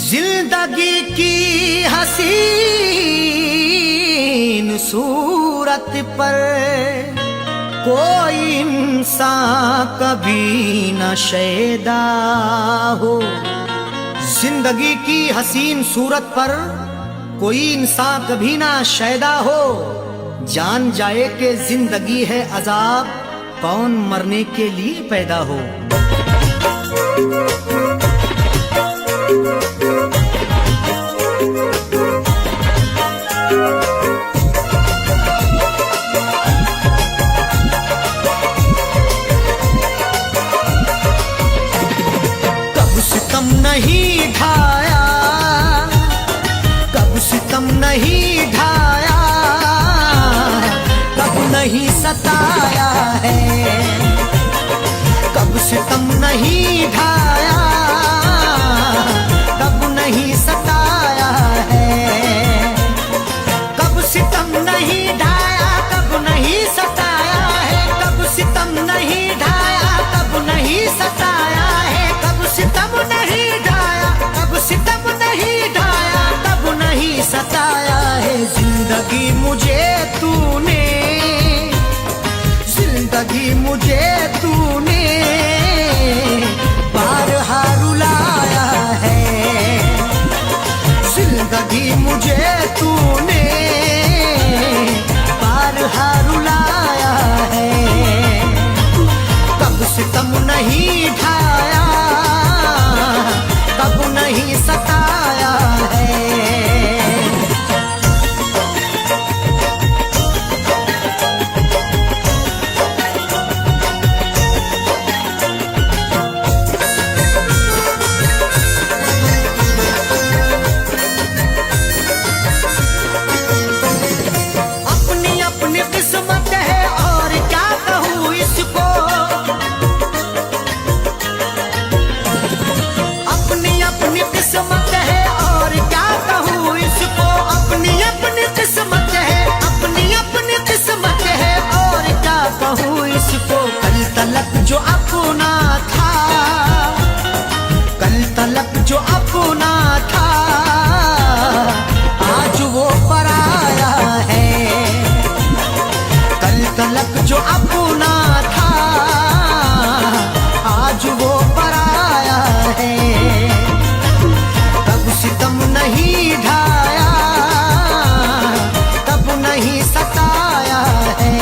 जिंदगी की हसीन सूरत पर कोई इंसान कभी न शैदा हो। जिंदगी की हसीन सूरत पर कोई इंसान कभी ना शैदा हो। जान जाए कि जिंदगी है अजाब, कौन मरने के लिए पैदा हो। कब सितम नहीं ढाया, कब सितम नहीं ढाया, कब नहीं सताया है। कब सितम नहीं ढाया, कब नहीं सताया है। कब सितम नहीं ढाया, कब नहीं सताया है। कब सितम नहीं ढाया, कब नहीं सताया है। कब सितम नहीं ढाया, कब सितम नहीं ढाया, कब नहीं सताया है। जिंदगी मुझे तूने, जिंदगी मुझे तूने बारहा रुलाया है। जिंदगी मुझे तूने बारहा रुलाया है। कब सितम नहीं ढाया, कब नहीं सताया है। किस्मत है और क्या कहूँ इसको, अपनी अपनी किस्मत है और क्या कहूँ इसको। अपनी अपनी किस्मत है, अपनी अपनी किस्मत है और क्या कहूँ इसको। कल तलक जो अपना था, कल तलक जो अपना था, आज वो पराया है। कल तलक जो अपना था, आज वो पराया है। कब सितम नहीं ढाया, कब नहीं सताया है।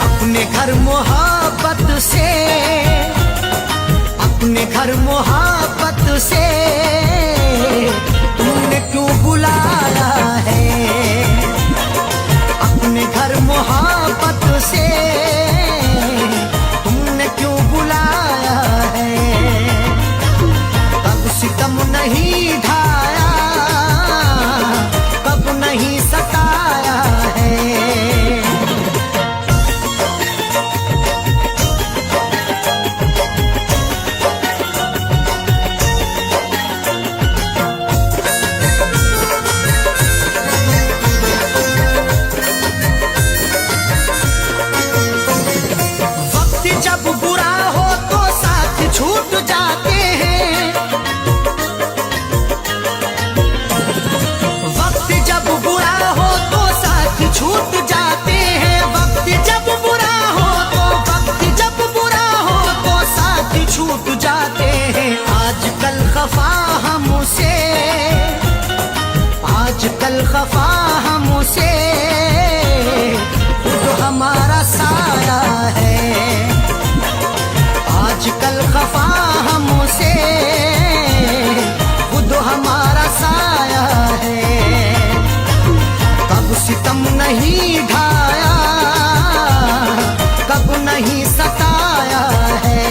अपने घर मोहब्बत से, अपने घर मोहब्बत से तुमने क्यों बुलाया है। अपने घर मोहब्बत से तुमने क्यों बुलाया है। कब सितम नहीं ढाया, कब नहीं सताया है। जब बुरा हो तो साथ छूट जाते हैं। वक्त जब बुरा हो तो साथ छूट जाते हैं। वक्त जब बुरा हो तो, वक्त जब बुरा हो तो साथ छूट जाते हैं। आजकल खफा हमसे, आजकल खफा हमसे खुद हमारा साया है। आजकल खफा हमसे खुद हमारा साया है। कब सितम नहीं ढाया, कब नहीं नहीं सताया है।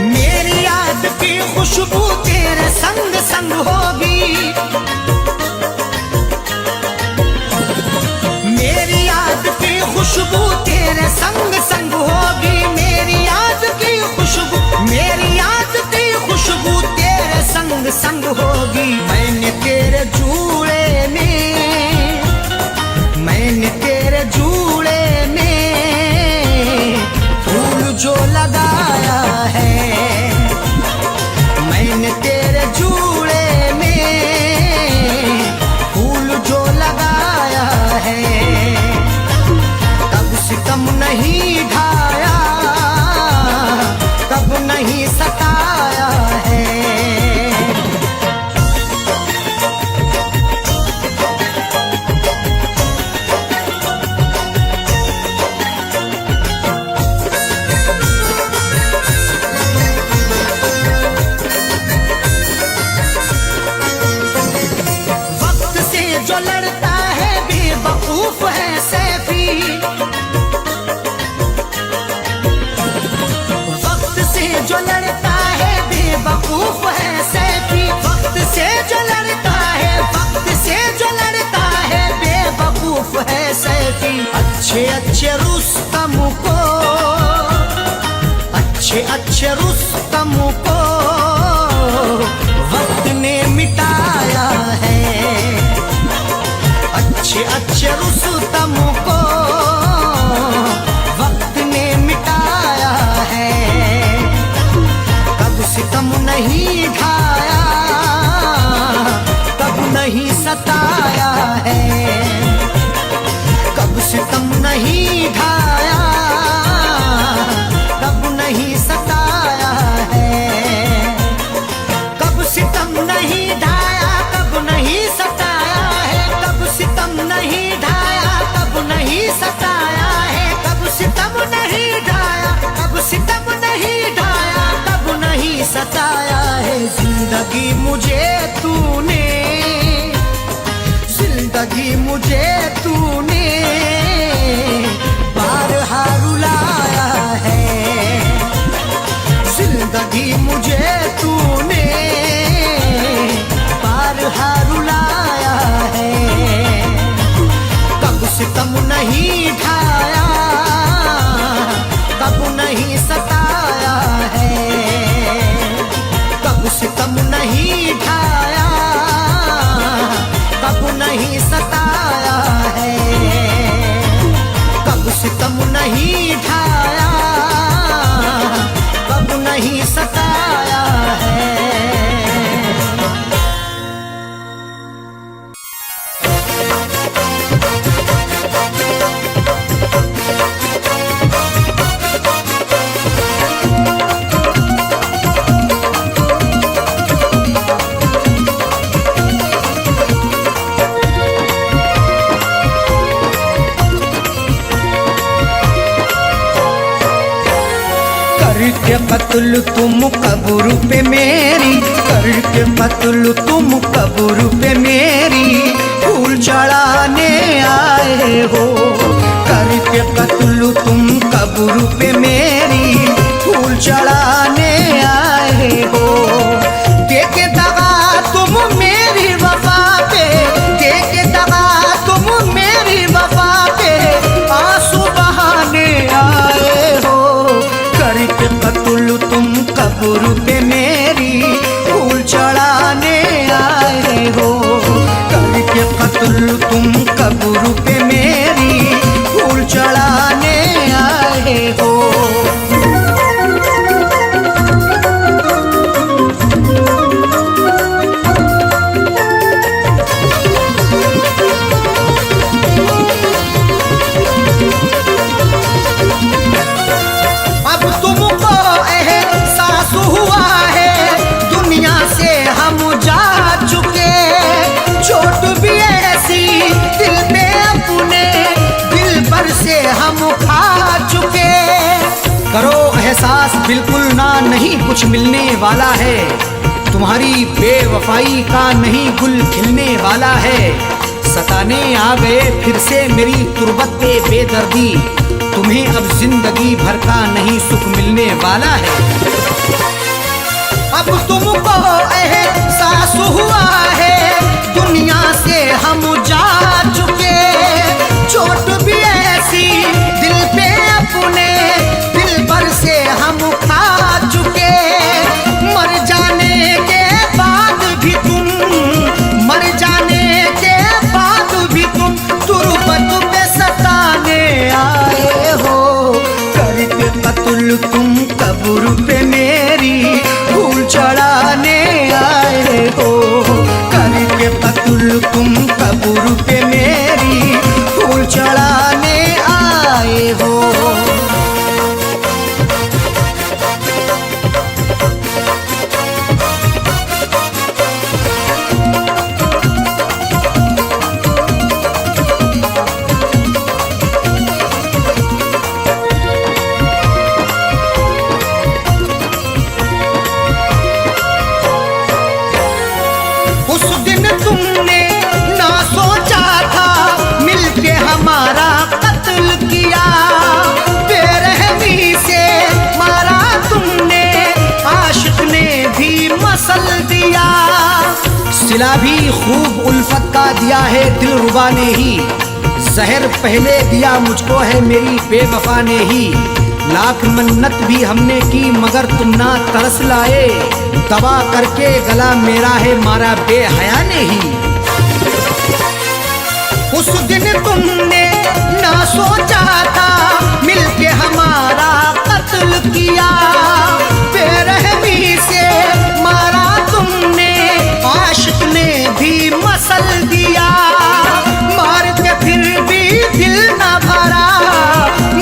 मेरी याद की खुशबू तेरे संग संग होगी, मेरी याद की खुशबू तेरे संग संग होगी, मेरी याद की खुशबू, मेरी याद की खुशबू तेरे संग संग होगी। मैंने तेरे जूड़े में, मैंने तेरे जूड़े में फूल जो लगाया है, मैंने तेरे जूड़े में फूल जो लगाया है। कब सितम नहीं ढाया, कब नहीं सताया है। जो लड़ता है बेवकूफ है सैफी, वक्त से जो लड़ता है बेवकूफ है सैफी, वक्त से जो लड़ता है, वक्त से जो लड़ता है बेवकूफ है सैफी। अच्छे अच्छे रुस्तम को, अच्छे अच्छे रुस्तम को वक्त ने मिटाया है, अच्छे अच्छे रुस्तम को वक्त ने मिटाया है। कब सितम नहीं ढाया, कब नहीं सताया है, कब सितम नहीं ढाया, कब नहीं सताया है। कब सितम नहीं ढाया, कब नहीं सताया है, कब सितम नहीं ढाया, कब नहीं सताया है, कब सितम नहीं ढाया, कब सितम नहीं ढाया, कब नहीं सताया है। जिंदगी मुझे तूने, जिंदगी मुझे तूने बारहा रुलाया है, जिंदगी मुझे तूने बारहा रुलाया है। कब सितम नहीं ढाया, कब नहीं सताया है, कब सितम नहीं ढाया, कब नहीं सताया है, कब सितम नहीं ढाया, कब नहीं सताया है। करके कत्ल तुम कब्र पे मेरी, करके कत्ल तुम कब्र पे मेरी फूल चढ़ाने आए हो। करके कत्ल तुम कब्र पे मेरी फूल चढ़ाने आए हो। देके दगा तुम मेरी वफा पे, देके दगा तुम मेरी वफा पे आंसू बहाने आए हो। करके कत्ल तुम कब्र पे मेरी फूल चढ़ाने आए हो। करके कत्ल तुम कब्र पे मेरी करो एहसास बिल्कुल ना, नहीं कुछ मिलने वाला है। तुम्हारी बेवफाई का नहीं गुल खिलने वाला है। सताने आ गए फिर से मेरी तुरबत पे बेदर्दी, तुम्हें अब जिंदगी भर का नहीं सुख मिलने वाला है। अब तुमको एहसास हुआ है दुनिया से हम जा चुके, चोट भी ऐसी दिल पे अपने दिल भर से हम खा चुके। मर जाने के बाद भी तुम, मर जाने के बाद भी तुम तुरबत पे सताने आए हो। करके कत्ल तुम कब्र पे मेरी फूल चढ़ाने आए हो। करके कत्ल तुम कब्र पे मेरी फूल चढ़ाने आए हो। उस दिन तुमने ना सोचा था मिलके हमारा कत्ल किया, बेरहमी से मारा तुमने, आशिक ने भी मसल दिया। सिला भी खूब उल्फत का दिया है दिलरुबा ने ही, जहर पहले दिया मुझको है मेरी बेवफा ने ही। लाख मन्नत भी हमने की मगर तुम ना तरस लाए, दबा करके गला मेरा है मारा बेहया ने ही। उस दिन तुमने ना सोचा था मिलके हमारा कत्ल किया, बेरहमी से मारा तुमने, आशिक ने भी मसल दिया। मार के फिर भी दिल ना भरा,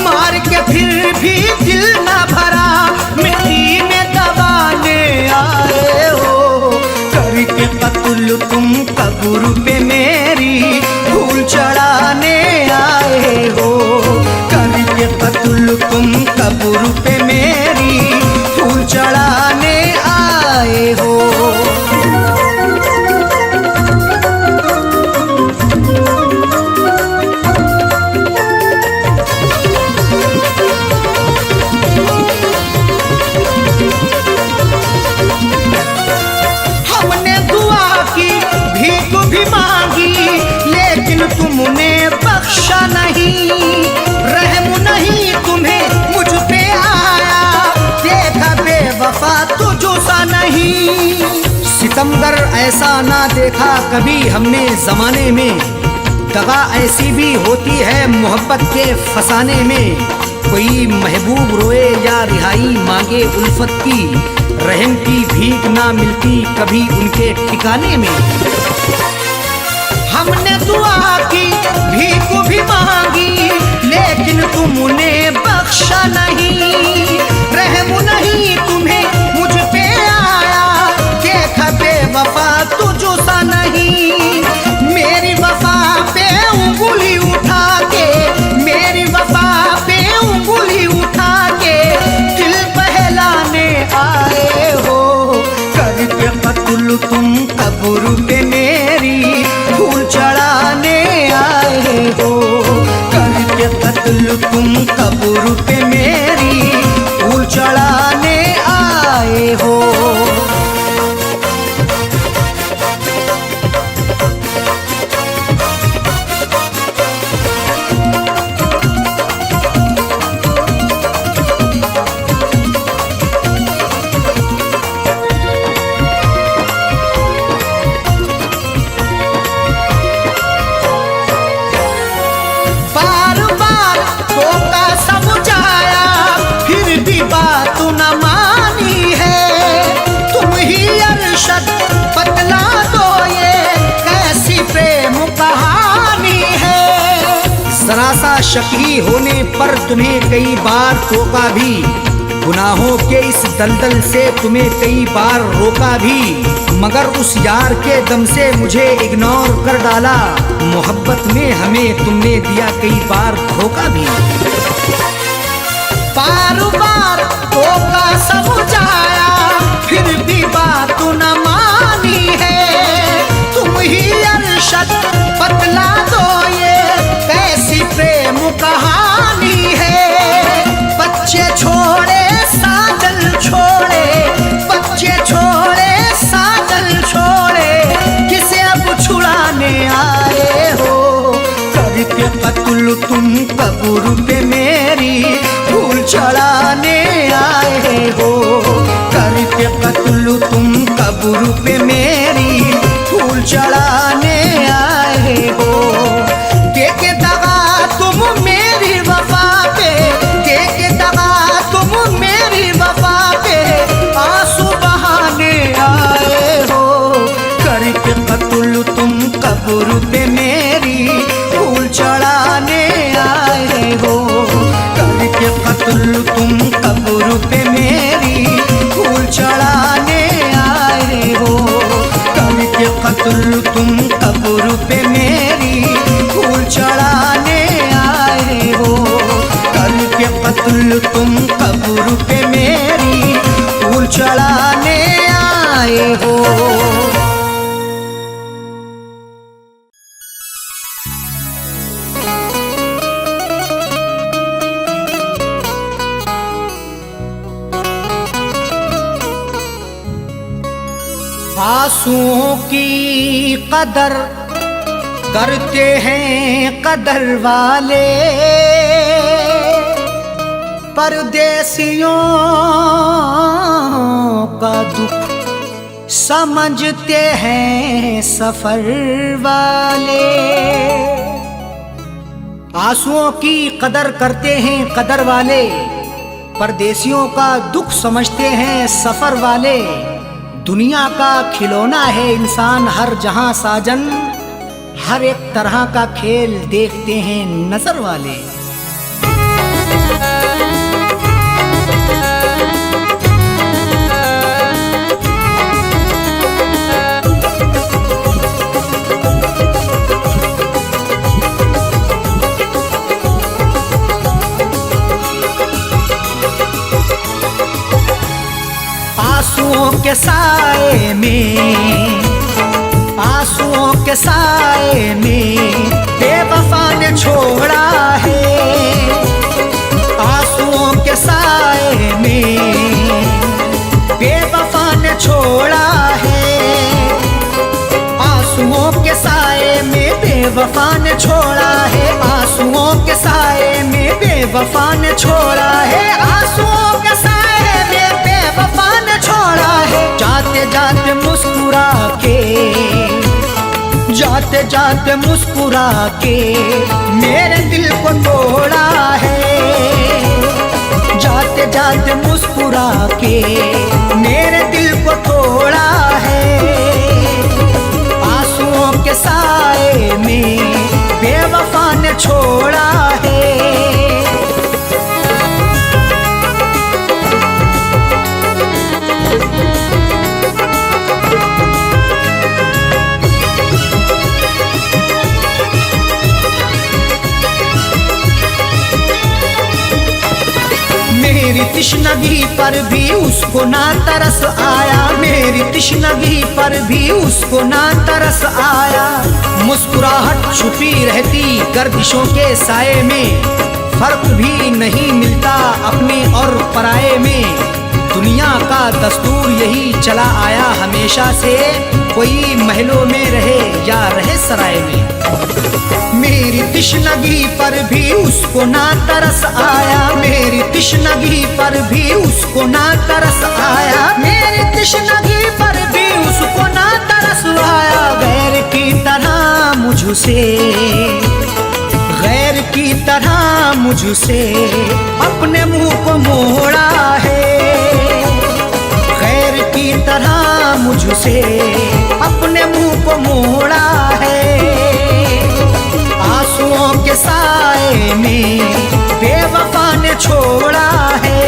मार के फिर भी दिल ना भरा, मिट्टी में दबाने आए हो। करके कत्ल तुम कब्र पे मेरी फूल चढ़ाने आए हो। करके कत्ल तुम कब्र पे मेरी फूल चढ़ाने आए हो। हमने दुआ की, भीख भी मांगी, लेकिन तुमने बख्शा नहीं। रहम नहीं तुम्हें मुझ पे आया, देखा बेवफा तुझो सा नहीं। सितमगर ऐसा ना देखा कभी हमने जमाने में, दगा ऐसी भी होती है मोहब्बत के फसाने में। कोई महबूब रोए या रिहाई मांगे उल्फत की, रहम की भीख ना मिलती कभी उनके ठिकाने में। हमने दुआ की, भीख भी मांगी, लेकिन तुमने बख्शा नहीं। रहम नहीं तुम्हें मुझ पे आया, देखा बेवफा तुझो सा नहीं। मेरी वफा पे उंगली उठा के, मेरी वफा पे उंगली उठा के दिल बहलाने आए हो। करके कत्ल तुम कब्र पे मेरी फूल चढ़ाने आए हो। करके कत्ल तुम कब्र पे मेरी फूल चढ़ाने आए हो। बार बार धोखा समझाया, फिर भी बात न मानी है। तुम ही अरशद बतला दो ये कैसी प्रेम कहानी है। जरा सा शकी होने पर तुम्हें कई बार टोका भी, गुनाहों के इस दलदल से तुम्हें कई बार रोका भी, मगर उस यार के दम से मुझे इग्नोर कर डाला। मोहब्बत में हमें तुमने दिया कई बार धोखा भी। बार बार धोखा समझाया, फिर भी बात न मानी है। तुम ही अरशद बतला दो ये कैसी प्रेम कहानी है। बच्चे छोड़े साजन छोड़े, बच्चे छोड़े साजन छोड़े, किसे अब छुड़ाने आए हो। करके कत्ल तुम कब्र पे मेरी फूल चढ़ाने आए हो। करके कत्ल तुम कब्र पे मेरी फूल चढ़ाने आए हो। देके दगा तुम मेरी वफा पे, देके दगा तुम मेरी वफा पे, आंसू बहाने आए हो। करके कत्ल तुम कब्र पे मेरी फूल चढ़ाने आए हो। करके कत्ल तुम कब्र पे मेरी फूल चढ़ाने आए हो। करके कत्ल तुम कब्र पे मेरी फूल चढ़ाने आए हो। करके कत्ल तुम कब्र पे मेरी फूल चढ़ाने आए हो। आंसुओं की कदर करते हैं कदर वाले, परदेसियों का दुख समझते हैं सफर वाले। आंसुओं की कदर करते हैं कदर वाले, परदेसियों का दुख समझते हैं सफर वाले। दुनिया का खिलौना है इंसान हर जहां साजन, हर एक तरह का खेल देखते हैं नजर वाले। आंसुओं के साए में, आंसुओं के साए में बेवफा ने छोड़ा है। आंसुओं के साए में बेवफा ने छोड़ा है। आंसुओं के साए में बेवफा ने छोड़ा है। आंसुओं के साए में बेवफा ने छोड़ा है। आंसुओं के साए में बेवफा ने छोड़ा है। जाते जाते मुस्कुरा के, जाते जाते मुस्कुरा के मेरे दिल को तोड़ा है। जाते जाते मुस्कुरा के मेरे दिल को तोड़ा है। आंसुओं के साए में बेवफा ने छोड़ा है। मेरी तिश्नगी पर भी उसको ना तरस आया। मेरी तिश्नगी पर भी उसको ना तरस आया। मुस्कुराहट छुपी रहती गर्दिशों के साए में, फर्क भी नहीं मिलता अपने और पराये में। दुनिया का दस्तूर यही चला आया हमेशा से, कोई महलों में रहे या रहे सराय में। मेरी तिश्नगी पर भी उसको ना तरस आया। मेरी तिश्नगी पर भी उसको ना तरस आया। मेरी तिश्नगी पर भी उसको ना तरस आया। गैर की तरह मुझसे, गैर की तरह मुझसे अपने मुंह को मोड़ा है। गैर की तरह मुझसे अपने मुंह को मोड़ा है। आंसुओं के साए में बेवफा ने छोड़ा है।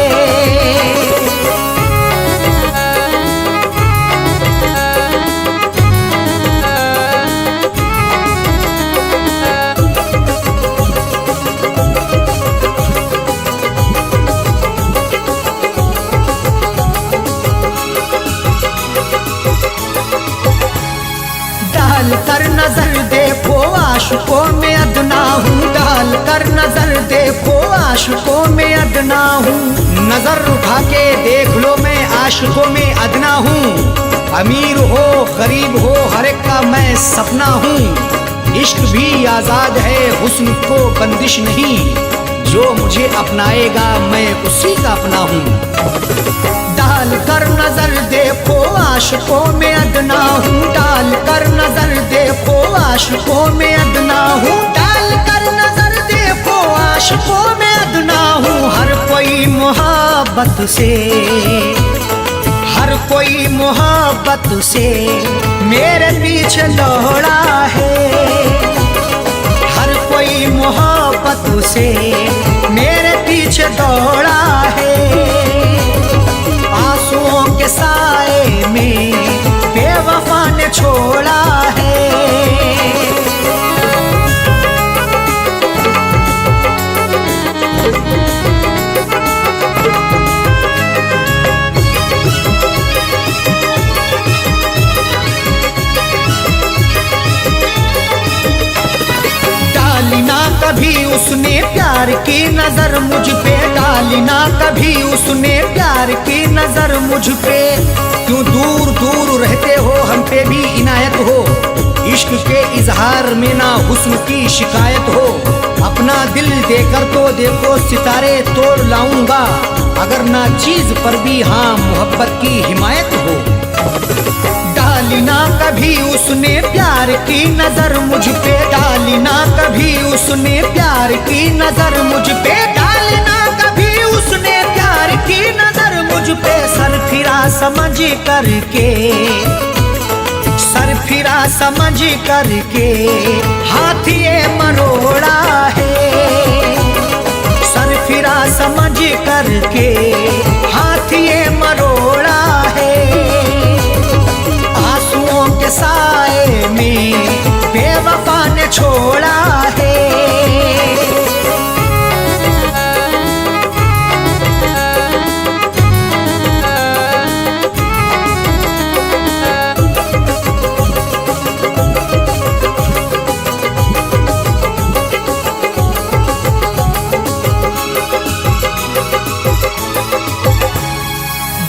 आशिकों में अदना हूँ। नजर उठा के देख लो मैं आशिकों में अदना हूँ। अमीर हो गरीब हो हर एक का मैं सपना हूँ। इश्क भी आजाद है हुस्न को बंदिश नहीं, जो मुझे अपनाएगा मैं उसी का अपना हूँ। डाल कर नजर देखो आशिकों में अदना हूँ, डाल कर नजर देखो आशिकों में अदना हूँ, डाल कर नजर देखो आशिकों में अदना हूँ। हर कोई मोहब्बत से, हर कोई मोहब्बत से मेरे पीछे दौड़ा है, हर कोई मोहब्बत से मेरे पीछे दौड़ा है। आंसुओं के साए में बेवफा ने छोड़ा है। डाली ना कभी उसने प्यार की नजर मुझ पे, डाली ना कभी उसने प्यार की नजर मुझ पे। क्यों दूर दूर रहते हो हम पे भी इनायत हो, इश्क के इजहार में ना हुस्न की शिकायत हो। अपना दिल देकर तो देखो सितारे तोड़ लाऊंगा, अगर ना चीज पर भी हाँ मोहब्बत की हिमायत हो। डाली ना कभी उसने प्यार की नजर मुझ पे, डाली ना कभी उसने प्यार की नजर मुझ पे, डाली ना कभी उसने प्यार की नजर मुझ पे। सर फिरा समझ करके, सर फिरा समझ करके हाथ ये मरोड़ा है, सर फिरा समझ करके हाथ ये मरोड़ा है। आंसुओं के साए में बेवफा ने छोड़ा है।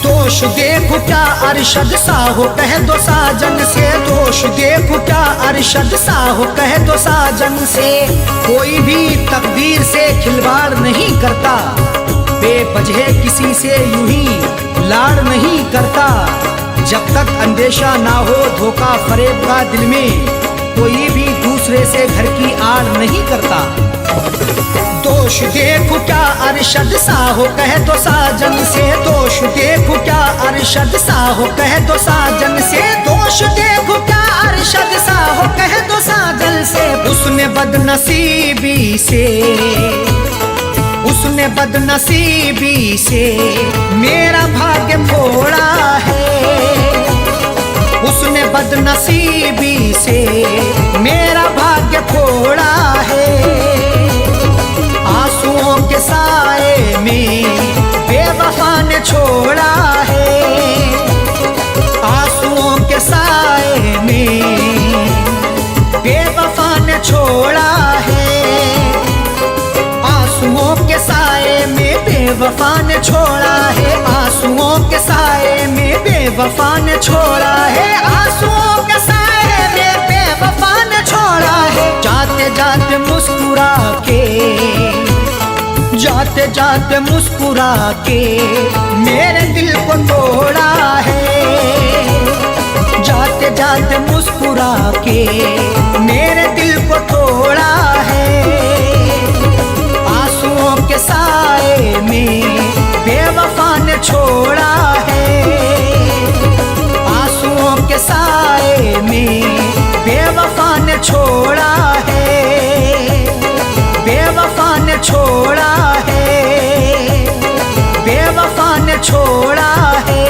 दोष देखो क्या अरशद सा हो कह दो साजन से, दोष देखो क्या अरशद सा हो कह दो साजन से। कोई भी तकदीर से खिलवाड़ नहीं करता, बेवजह किसी से यूं ही लाड़ नहीं करता। जब तक अंदेशा ना हो धोखा फरेब का दिल में, कोई भी दूसरे से घर की आड़ नहीं करता। दोष देखो क्या अरशद सा हो कह दो साजन से, दोष देखो क्या अरशद सा हो कह दो साजन से, दोष देखो क्या अरशद सा हो कह दो साजन से। उसने बदनसीबी से, उसने बदनसीबी से मेरा भाग्य फोड़ा है, उसने बदनसीबी से मेरा भाग्य फोड़ा है। आंसुओं के साए में बेवफा ने छोड़ा है, आंसुओं के साए में बेवफा ने छोड़ा है। आंसुओं के साए में बेवफा ने छोड़ा है, आंसुओं के साए में बेवफा ने छोड़ा है, आंसुओं के साए में बेवफा ने छोड़ा है। जाते जाते मुस्कुरा के, जाते जाते मुस्कुरा के मेरे दिल को तोड़ा है, जाते जाते मुस्कुरा के मेरे दिल को तोड़ा है। आंसुओं के साए में बेवफा ने छोड़ा है, आंसुओं के साए में बेवफा ने छोड़ा है, बेवफा ने छोड़ा है, बेवफा ने छोड़ा है।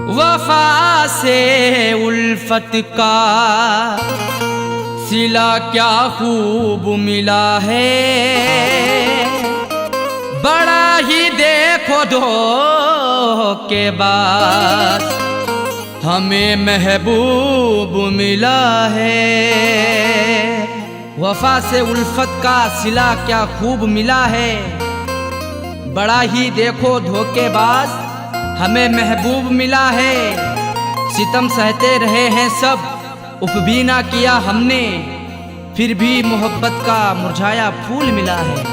वफा से उल्फत का सिला क्या खूब मिला है, बड़ा ही देखो धोखेबाज हमें महबूब मिला है। वफा से उल्फत का सिला क्या खूब मिला है। बड़ा ही देखो धोखेबाज हमें महबूब मिला है। सितम सहते रहे हैं सब, उफ भी ना किया हमने, फिर भी मोहब्बत का मुरझाया फूल मिला है।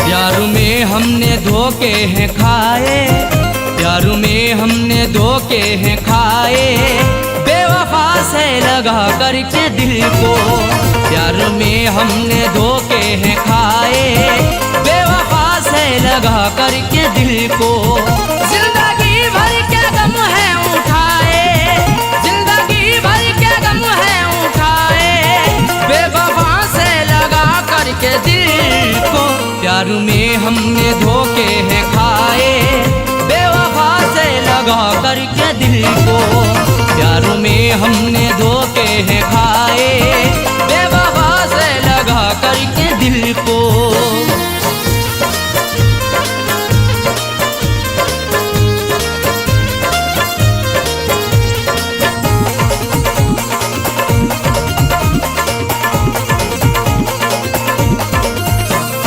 प्यार में हमने धोखे हैं खाए, प्यार में हमने धोखे हैं खाए, बेवफा से लगा करके दिल को। प्यार में हमने धोखे हैं खाए, बेवफा से लगा करके दिल को। जिंदगी भर के गम है उठाए, जिंदगी भर के गम है उठाए, बेवफा से लगा करके दिल को। प्यार में हमने धोखे हैं खाए, बेवफा से लगा करके दिल को। प्यार में हमने धोखे हैं खाए, बेवफा से लगा करके दिल को।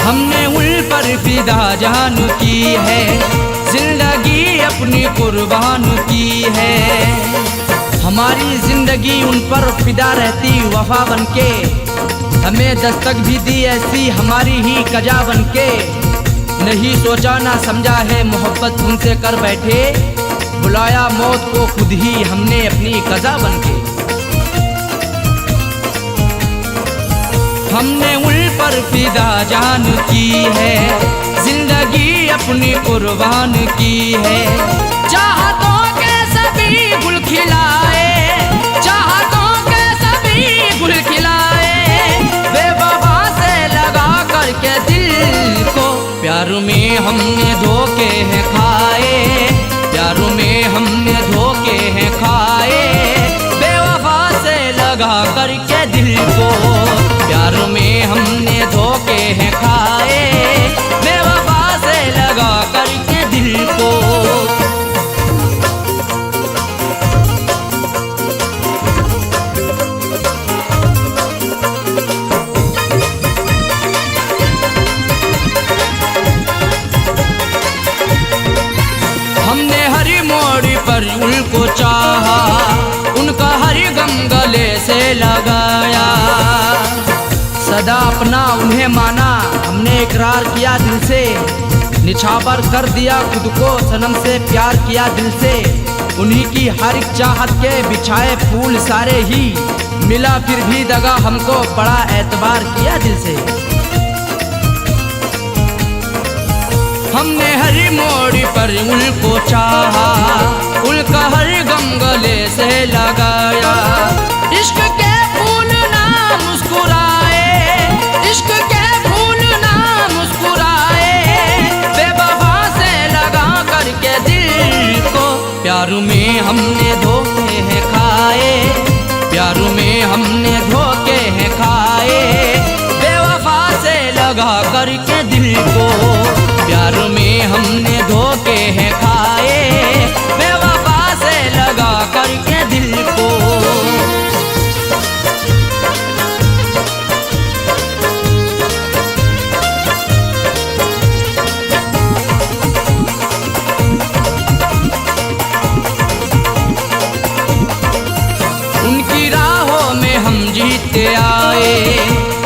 हमने उन पर फिदा जान की है, जिंदगी अपनी कुर्बान की है। हमारी जिंदगी उन पर फिदा रहती वफा बनके, हमें दस्तक भी दी ऐसी हमारी ही कजा बनके। नहीं सोचा ना समझा है मोहब्बत उनसे कर बैठे, बुलाया मौत को खुद ही हमने अपनी कजा बनके। हमने उन पर फिदा जान की है, जिंदगी अपनी कुर्बान की है। चाहतों के सभी गुल खिलाए, चाहतों के सभी गुल खिलाए, बेवफा से लगा करके दिल को। प्यार में हमने धोखे हैं खाए, प्यार में हमने धोखे हैं खाए, बेवफा से लगा करके दिल को। प्यार में हमने धोखे हैं खाए, बेवफा से लगा करके दिल को। हमने हर मोड़ पर उनको चाहा, उनका हर गम गले से लगाया। सदा अपना उन्हें माना, हमने इकरार किया दिल से, निछावर कर दिया खुद को सनम से, प्यार किया दिल से। उन्हीं की हर एक चाहत के बिछाए फूल सारे ही, मिला फिर भी दगा हमको, बड़ा एतबार किया दिल से। हमने हर मोड़ पर उनको चाहा, उनका हर गम गले से लगाया। इश्क के फूल ना मुस्कुराए, इश्क के फूल ना मुस्कुराए, बेवफा से लगा करके दिल को। प्यार में हमने धोखे हैं खाए, प्यार में हमने धोखे हैं खाए, बेवफा से लगा करके दिल को। प्यार में हमने धोखे हैं खाए, बेवफा से लगा करके दिल को। उनकी राहों में हम जीते आए,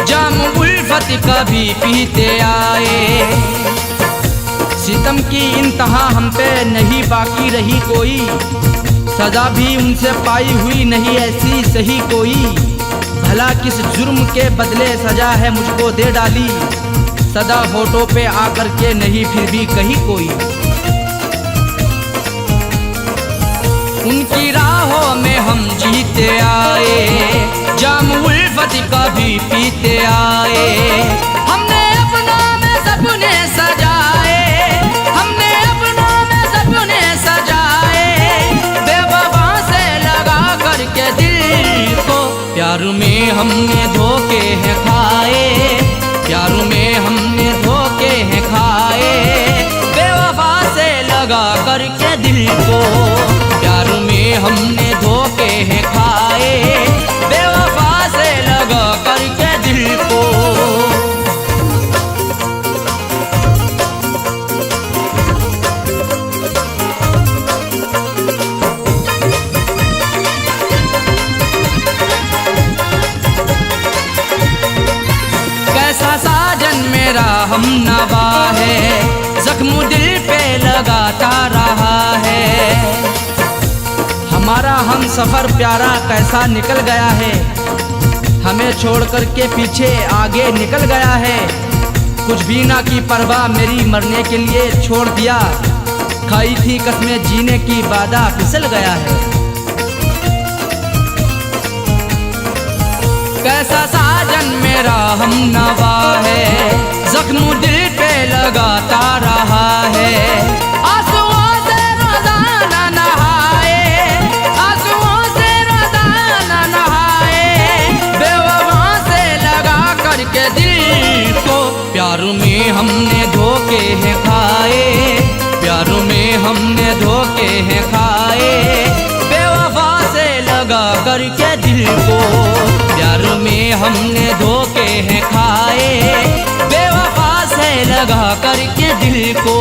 जाम उल्फत कभी पीते आए। सितम की इंतहा हम पे नहीं बाकी रही कोई, सजा भी उनसे पाई हुई नहीं ऐसी सही कोई। भला किस जुर्म के बदले सजा है मुझको दे डाली, सदा होठों पे आकर के नहीं फिर भी कही कोई। उनकी राहों में हम जीते आए, जाम उल्फत का भी पीते आए। हमने में हमने धोखे हैं खाए, प्यार में हमने धोखे हैं खाए, बेवफा से लगा करके दिल को। प्यार में हमने धोखे हैं खाए, बेवफा से लगा करके दिल को। कैसा साजन मेरा हम नवा है, जख्म दिल पे लगाता रहा है। हमारा हम सफर प्यारा कैसा निकल गया है, हमें छोड़ कर के पीछे आगे निकल गया है। कुछ भी ना की परवाह मेरी मरने के लिए छोड़ दिया, खाई थी कसमें जीने की वादा फिसल गया है। कैसा साजन मेरा हम नवा है, जख्म दिल पे लगाता रहा है। आंसुओं से रोजाना नहाए, आंसुओं से रोजाना नहाए, बेवफा से लगा करके दिल को। प्यार में हमने धोखे हैं खाए, प्यार में हमने धोखे हैं खाए, बेवफा से लगा करके दिल को। प्यार में हमने धोखे हैं खाए, बेवफा से लगा करके दिल को।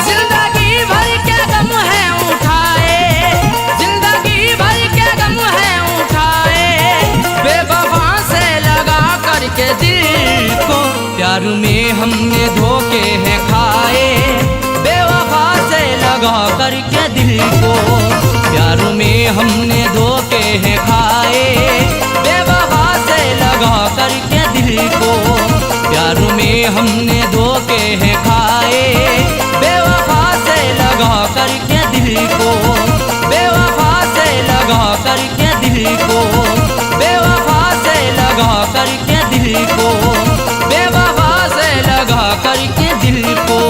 जिंदगी भर के गम है उठाए, जिंदगी भर के गम है उठाए, बेवफा से लगा करके दिल को। प्यार में हमने धोखे हैं खाए, बेवफा से लगा करके दिल को। प्यार में हमने धोखे हैं खाए, बेवफा से लगा करके दिल को। प्यार में हमने धोखे हैं खाए, बेवफा से लगा करके दिल को। बेवफा से लगा करके दिल को, बेवफा से लगा करके दिल को, बेवफा से लगा करके दिल को।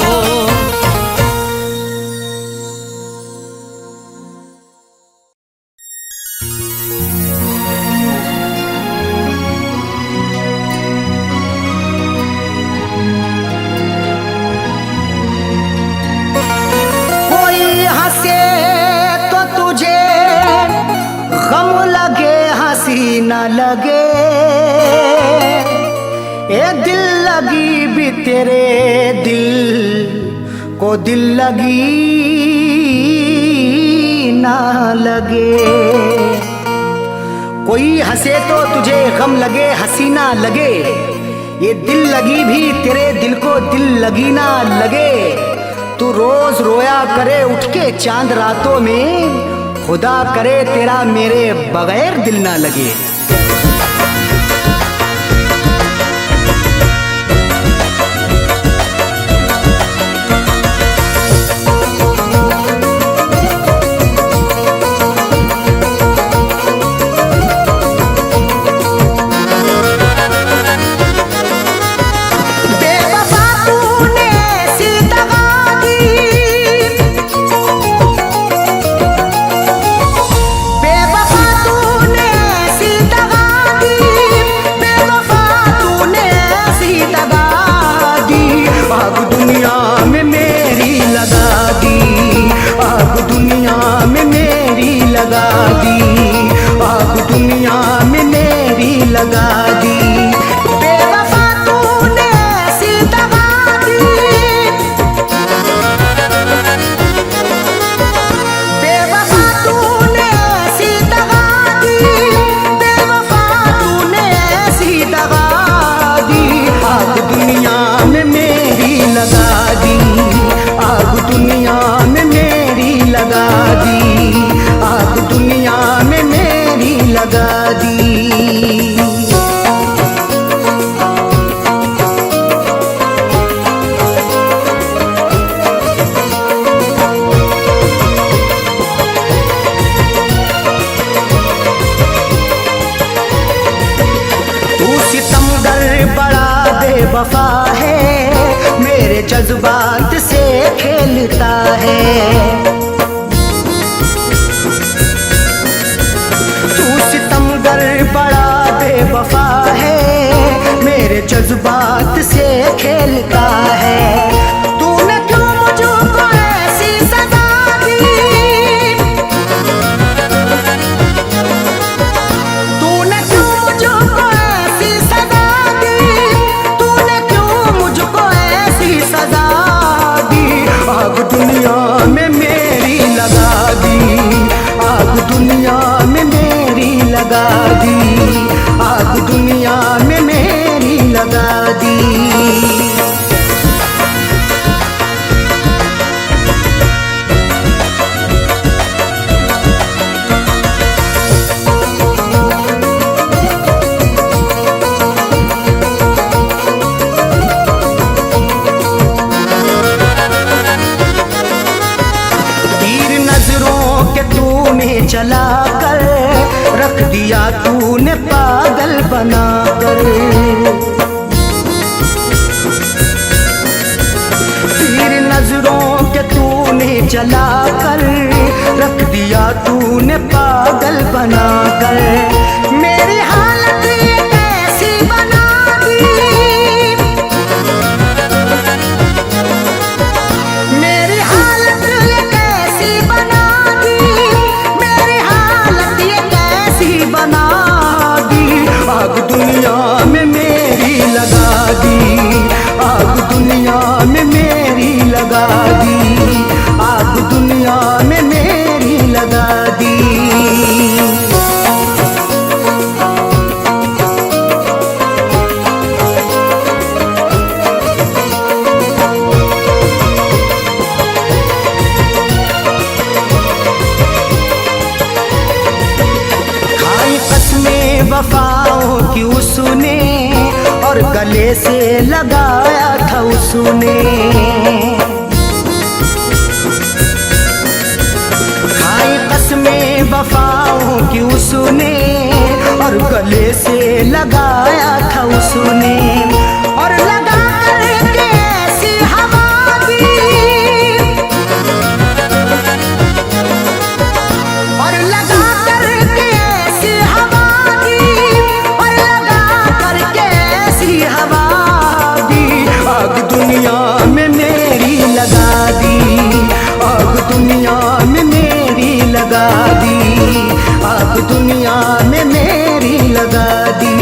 न लगे, ए दिल लगी भी तेरे दिल को दिल लगी ना लगे। कोई हंसे तो तुझे गम लगे, हंसी ना लगे, ये दिल लगी भी तेरे दिल को दिल लगी ना लगे। तू रोज रोया करे उठ के चांद रातों में, खुदा करे तेरा मेरे बगैर दिल ना लगे। वफा है, मेरे जज्बात से खेलता है। तू सितमगर बड़ा पागल बनाकर। तीर नजरों के तूने चलाकर रख दिया तूने पागल बनाकर। मेरी हालत ये कैसी बना दी, मेरी हालत ये कैसी बना दी, मेरी हालत ये कैसी बना दी। आग दुनिया में मेरी लगा दी, आग दुनिया में मेरी लगा दी, आग दुनिया में मेरी लगा दी। खाई कसमें वफाओं की उसने और गले से लगाया था उसने। खाई कसमें वफाओं की उसने और गले से लगाया था उसने। और लगा करके ऐसी हवा दी, और लगा करके ऐसी हवा दी, और लगा करके ऐसी हवा दी। आग दुनिया में मेरी लगा दी, आग दुनिया में मेरी लगा दी, आग दुनिया में मेरी लगा दी।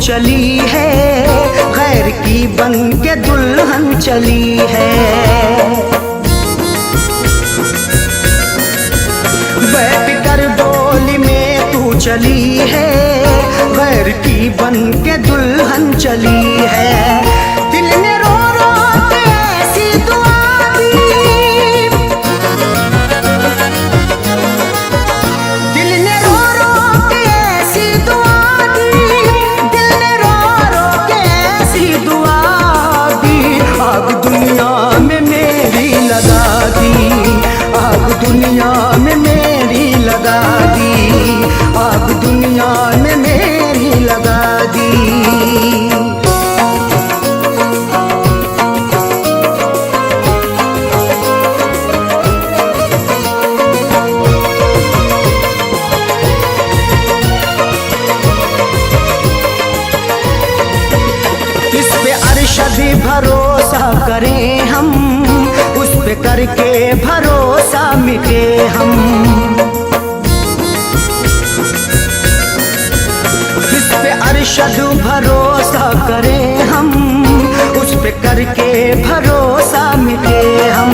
चली है गैर की बन के दुल्हन चली है। बैठ कर डोली में तू चली है गैर की बन के दुल्हन चली है। दिल ने रो रो के ऐसी दुआ दी, दिल ने रो रो के ऐसी दुआ दी, दिल ने रो रो के ऐसी दुआ दी। आग दुनिया में मेरी लगा दी, आग दुनिया में मेरी लगा दी, आग दुनिया में मेरी लगा दी। इस पे अरशद भरोसा करें हम, उस पे करके भरोसा मिटे हम। इस पे अरशद भरोसा करें हम, उस पे करके भरोसा मिटे हम।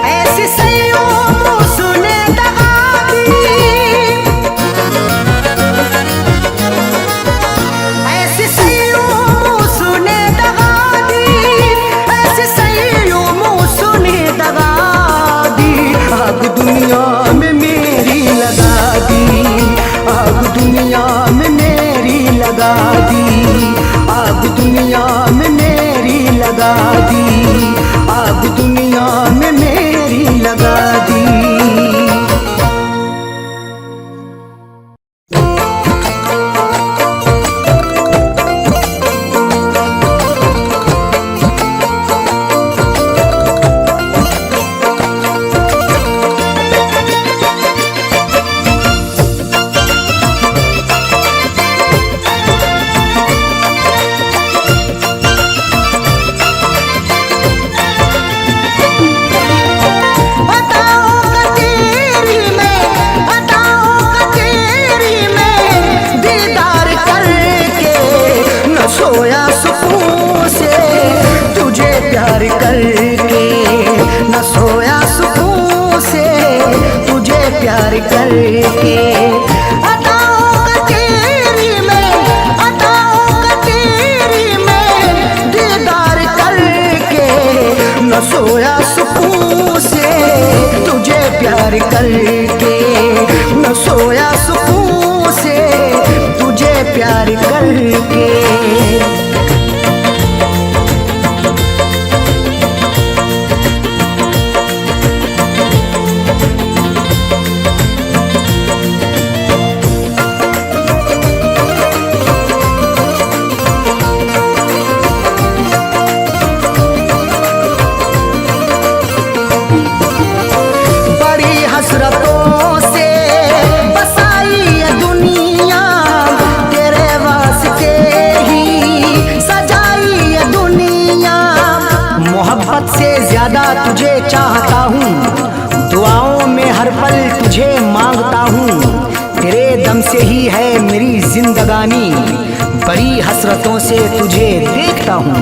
ऐसी सैयों सुने दगा दी, ऐसी सैयों सुने दगा दी, ऐसी सैयों सुने दगा दी। आग दुनिया में मेरी लगा दी, आग दुनिया में मेरी लगा दी, आग दुनिया में मेरी लगा दी, आग दुनिया में मेरी लगा दी। सोया सुकून से तुझे प्यार करके, न सोया सुकून से तुझे प्यार करके। अताओं का तेरी में, अताओं का तेरी में दीदार करके, न सोया सुकून से करके, न सोया सुकून से तुझे प्यार करके। हसरतों से बसाई ये दुनिया, तेरे वास्ते ही सजाई ये दुनिया। मोहब्बत से ज्यादा तुझे चाहता हूँ, दुआओं में हर पल तुझे मांगता हूँ। तेरे दम से ही है मेरी जिंदगानी, बड़ी हसरतों से तुझे देखता हूँ।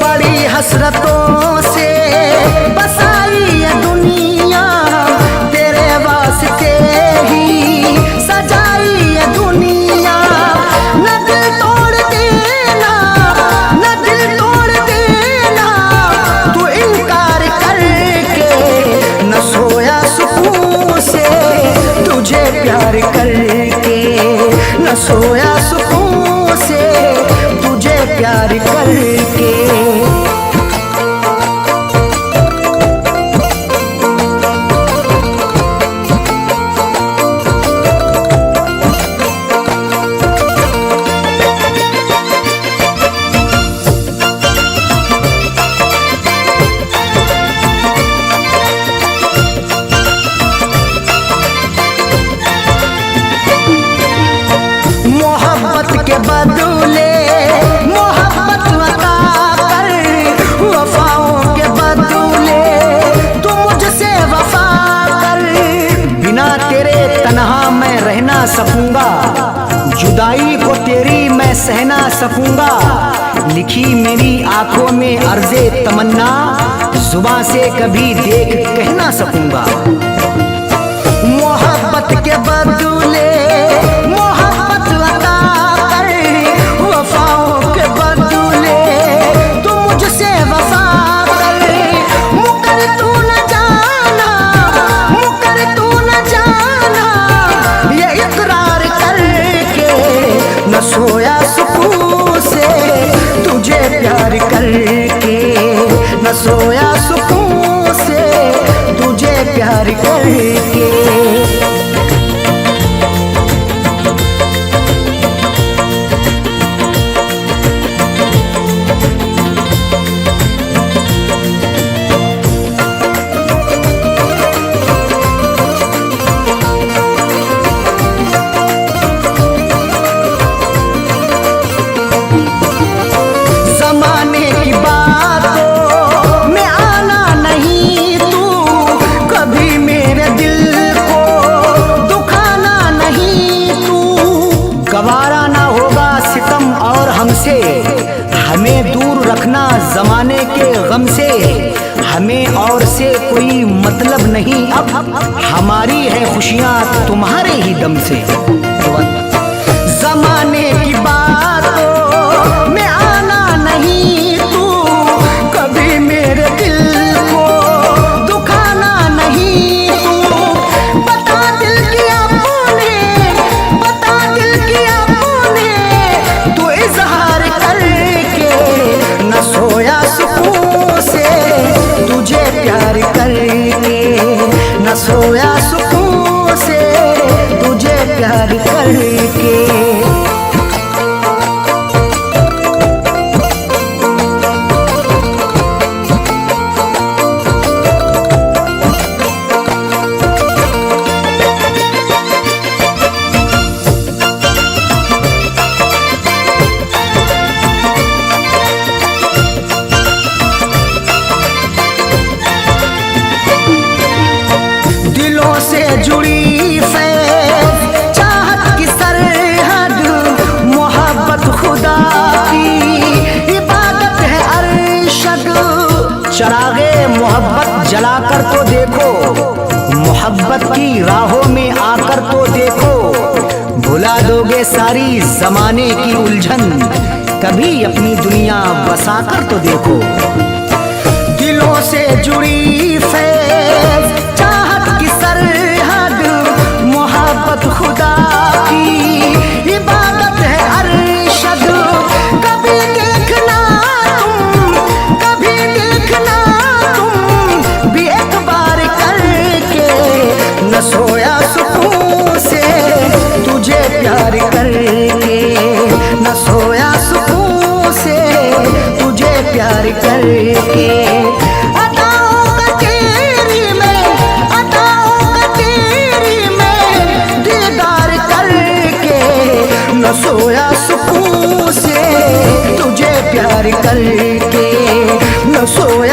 बड़ी हसरतों से बसाई ये दुनिया, तेरे वास्ते ही सजाई ये दुनिया। न दिल तोड़ देना, न दिल तोड़ देना तू इनकार करके, न सोया सुकून से तुझे प्यार करके, न सोया सुकून से तुझे प्यार करके। के बदले मोहब्बत अता कर, वफाओं के बदले तू मुझसे वफा कर। बिना तेरे तन्हा मैं रह ना सकूंगा, जुदाई को तेरी मैं सह ना सकूंगा। लिखी मेरी आंखों में अर्ज़े तमन्ना, जुबां से कभी देख कह ना सकूंगा। मोहब्बत के बदले मोहब्बत अता कर, वफाओं के बदले तू मुझसे वफा कर। मुकर तू न जाना, मुकर तू न जाना ये इकरार करके, न सोया सुकून से तुझे प्यार करके, न सोया सुकून से तुझे प्यार करके। जमाने की बातों में आना नहीं तू, कभी मेरे दिल को दुखाना नहीं तू। गवारा ना होगा सितम और हमसे, हमें दूर रखना जमाने के गम से। हमें और से कोई मतलब नहीं अब, हमारी है खुशियाँ तुम्हारे ही दम से। जमाने की बातों में आना नहीं तू, कभी मेरे दिल को दुखाना नहीं तू। बता दिल किया तूने, बता दिल किया तूने तू इजहार करके, न सोया सुकून से तुझे प्यार करके, न सोया सुकून से तुझे प्यार करके। दिलों से जुड़ी फैज़ चाहत की सरहद, मोहब्बत खुदा की इबादत है अरशद। चरागे मोहब्बत जलाकर तो देखो, मोहब्बत की राहों में आकर तो देखो। भुला दोगे सारी जमाने की उलझन, कभी अपनी दुनिया बसाकर तो देखो। दिलों से जुड़ी फैज़ खुदा की इबादत है अरशद। कभी देखना तुम, कभी देखना तुम भी एक बार करके, न सोया सुकून से तुझे प्यार करके, न सोया सुकून से तुझे प्यार करके। अताओं का तेरी में, अताओं का तेरी में दीदार करके, न सोया सुकून से तुझे प्यार करके, न सोया